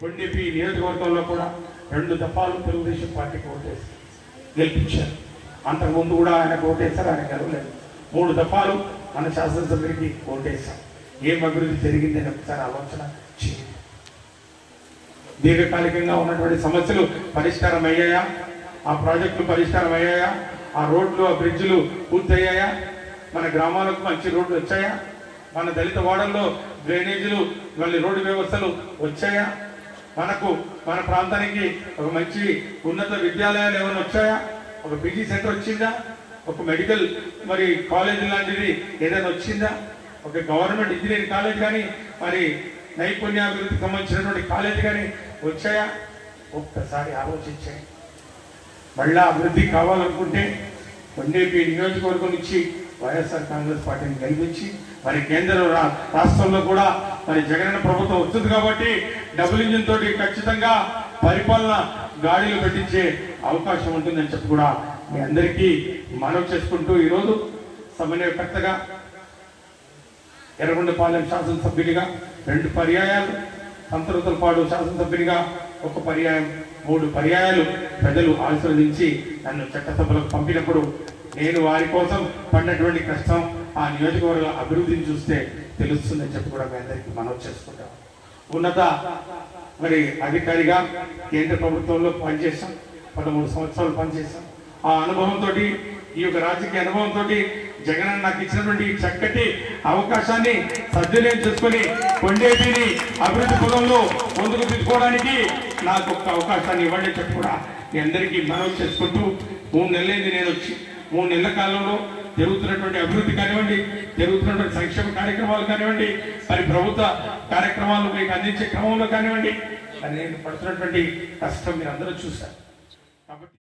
కొండేపి నియోజకవర్గంలో కూడా 2 దఫాలు తెలుగుదేశం పార్టీకి ఓటేసి గెలిపించారు. అంతకుముందు కూడా ఆయన ఓటేశారు, ఆయన గెలవలేదు. 3 దఫాలు మన శాసనసభ్యుడికి ఓటేశాం. ఏం అభివృద్ధి జరిగిందని ఒకసారి ఆలోచన చేయండి. దీర్ఘకాలికంగా ఉన్నటువంటి సమస్యలు పరిష్కారం అయ్యాయా? ఆ ప్రాజెక్టులు పరిష్కారం అయ్యాయా? ఆ రోడ్లు, ఆ బ్రిడ్జ్లు పూర్తయ్యాయా? మన గ్రామాలకు మంచి రోడ్లు వచ్చాయా? మన దళిత వాడల్లో డ్రైనేజీలు, మళ్ళీ రోడ్డు వ్యవస్థలు వచ్చాయా? మన ప్రాంతానికి ఒక మంచి ఉన్నత విద్యాలయాలు ఏమైనా వచ్చాయా? ఒక పీజీ సెంటర్ వచ్చిందా? ఒక మెడికల్ మరి కాలేజ్ లాంటిది ఏదైనా వచ్చిందా? ఒక గవర్నమెంట్ ఇంజనీరింగ్ కాలేజ్ కానీ మరి నైపుణ్యాభివృద్ధికి సంబంధించినటువంటి కాలేజ్ కానీ వచ్చాయా? ఒక్కసారి ఆలోచించాయి. మళ్ళా అభివృద్ధి కావాలనుకుంటే కొండేపి నియోజకవర్గం నుంచి వైఎస్ఆర్ కాంగ్రెస్ పార్టీని గెలిపించి మరి కేంద్ర రాష్ట్రంలో కూడా మరి జగనన్న ప్రభుత్వం వస్తుంది కాబట్టి డబుల్ ఇంజిన్ తోటి ఖచ్చితంగా పరిపాలన గాడిలో పెట్టించే అవకాశం ఉంటుందని చెప్పి కూడా మీ అందరికీ మనవి చేసుకుంటూ ఈరోజు సమన్వయకర్తగా ఎర్రగొండపాలెం శాసనసభ్యుడిగా 2 పర్యాయాలు, సంతృతలపాడు శాసనసభ్యుడిగా 1 పర్యాయం, 3 పర్యాయాలు ప్రజలు ఆశీర్వదించి నన్ను చట్టసభలకు పంపినప్పుడు నేను వారి కోసం పడినటువంటి కష్టం ఆ నియోజకవర్గ అభివృద్ధిని చూస్తే తెలుస్తుందని చెప్పి కూడా మీ అందరికీ మనవి చేసుకుంటాం. ఉన్నత మరి అధికారిగా కేంద్ర ప్రభుత్వంలో పనిచేశాం, 13 సంవత్సరాలు పనిచేశాం. ఆ అనుభవంతో, ఈ యొక్క రాజకీయ అనుభవంతో జగన్ నాకు ఇచ్చినటువంటి చక్కటి అవకాశాన్ని సద్వినియోగం చేసుకొని కొండేపిని అభివృద్ధి పదంలో ముందుకు తీసుకోవడానికి నాకు ఒక అవకాశాన్ని ఇవ్వండి చెప్పి కూడా మీ అందరికీ మనవి చేసుకుంటూ 3 నెలలైంది నేను వచ్చి. 3 నెలల కాలంలో జరుగుతున్నటువంటి అభివృద్ధి కానివ్వండి, జరుగుతున్నటువంటి సంక్షేమ కార్యక్రమాలు కానివ్వండి, మరి ప్రభుత్వ కార్యక్రమాలు మీకు అందించే క్రమంలో కానివ్వండి, మరి నేను పడుతున్నటువంటి కష్టం మీరు అందరూ చూశారు. కాబట్టి